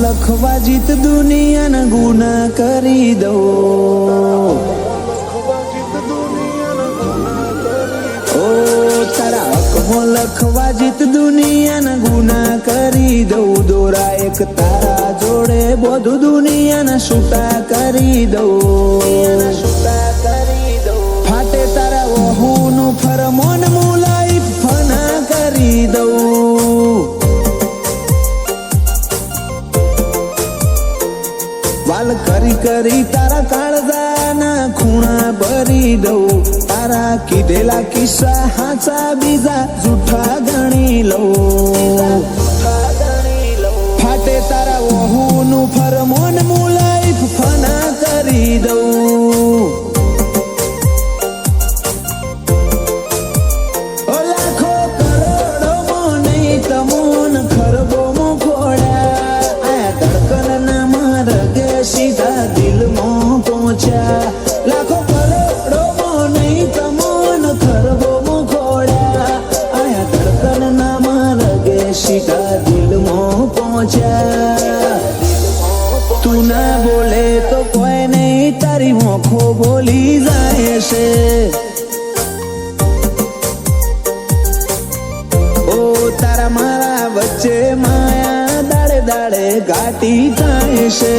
લખવા જીત દુનિયાના ગુના કરી દઉં ઓ તારા હકમાં લખવા જીત દુનિયાના ગુના કરી દઉં દોરા એક તારા જોડે બધું દુનિયાના છૂટા કરી દઉં ફાટે તારા વહુનું ફરમોન મુલાઈ ફના કરી દઉં વાલ કરી કરી તારા કાળજાના ખૂણા ભરી દઉં તારા કીધેલા કિસ્સા હાચા બીજા જૂઠા ગણી લઉં ફાટે તારા વહુનું ફરમોન મુલાઈ ફના કરી દઉં સીધા દિલમાં પહોંચ્યા લાખો કરોડોમાં નહીં તમોન ખરબોમાં ખોડ્યા આયા ધડકન ના માર્ગે સીધા દિલમાં પહોંચ્યા તું ના બોલે તો કોઈ નહીં તારી મોખો બોલી જાય છે ઓ તારા મારા વચ્ચે માયા દાડે દાડે ઘાટી થાય છે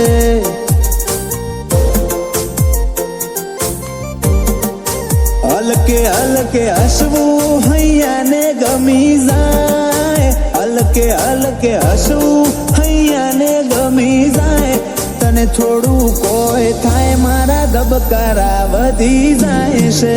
હલકે હલકે હસવું હૈયાને ગમી જાય હલકે હલકે હસવું હૈયાને ગમી જાય તને થોડું કોઈ થાય મારા ધબકારા વધી જાય છે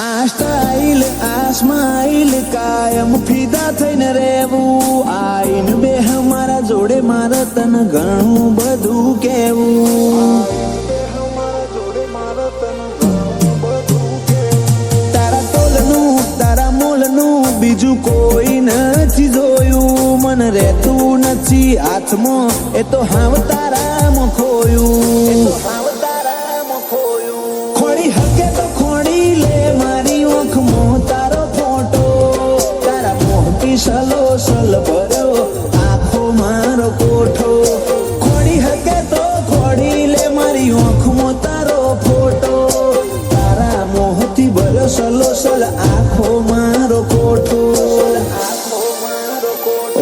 આ સ્ટાઇલ આ સ્માઇલ કાયમ ફીદા થઈને રહેવું આઈન બે મારા જોડે મારે તને ઘણું બધું કહેવું તારા તોલનું તારા મોલનું બીજું કોઈ નથી જોયું મને રહેતું નથી હાથમાં એ તો હાવ તારામાં ખોયું ખોડી હકે તો ખોડી લે મારી ઓખમાં તારો ફોટો તારા મોહથી સલો સલ ભર્યો આખો મારો કોઠો ખોડી હકે તો ખોડી લે મારી ઓખમાં તારો ફોટો તારા મોહથી ભર્યો સલો સલ આખો મારો કોઠો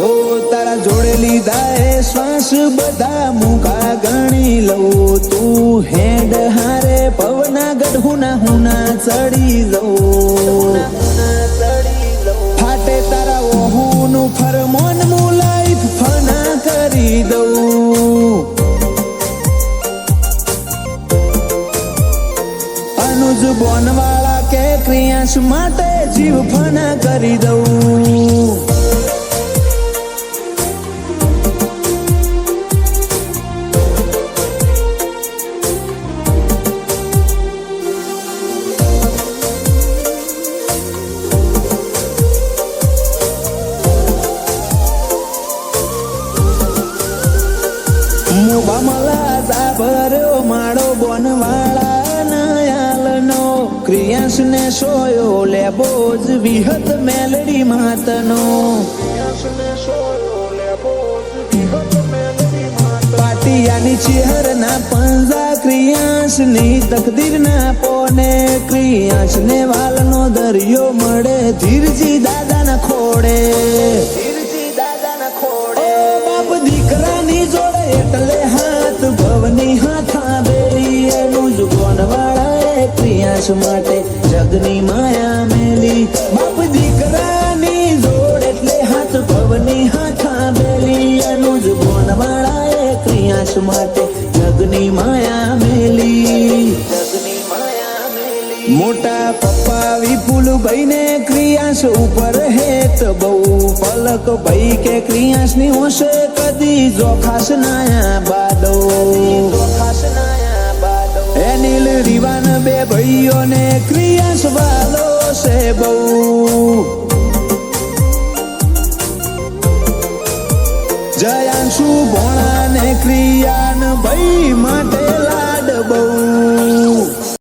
ઓ તારા જોડે લીધા એ શ્વાસ બધા મુખા ગણી લઉં તું હેડ હારે પવના ગઢુના હુના ચડી જઉં ફાટે તારા વહુનું ફરમોન મુલાઈ ફના કરી દઉં અનુજ બોનવાળા કે ક્રિયાંશ માટે જીવ ફના કરી દઉં ભર્યો માળો બોનવાળા નયાલનો ક્રિયાંશ ને સોયો લેબો જ વિહત મેલડી માતનો પાટિયાની ચેહર ના પંજા ક્રિયાંશ ની તકદીર ના પોને ક્રિયાંશ ને વાલનો દરિયો મળે ધીરજી દાદા ના ખોડે બાપ દીકરાની જોડે એટલે હાથ ભવની હાથા બેલી એનું જ બોનવાળા ક્રિયાંશ માટે જગની માયા મેલી બાપ દીકરાની જોડ એટલે હાથ ભવની હાથા બેલી એનું જ બોનવાળા ક્રિયાંશ માટે જગની માયા મેલી મોટા પપ્પા વિપુલભાઈ ને ક્રિયાંશ ઉપર હેત બહુ પલક ભાઈ કે ક્રિયાંશ ની હોશે કદી જોખાશ નાયા બાદો એ નીલ રીવાન બે ભાઈઓને ક્રિયાશ વાલો છે બહુ જયાંશુ ભોણાને ક્રિયા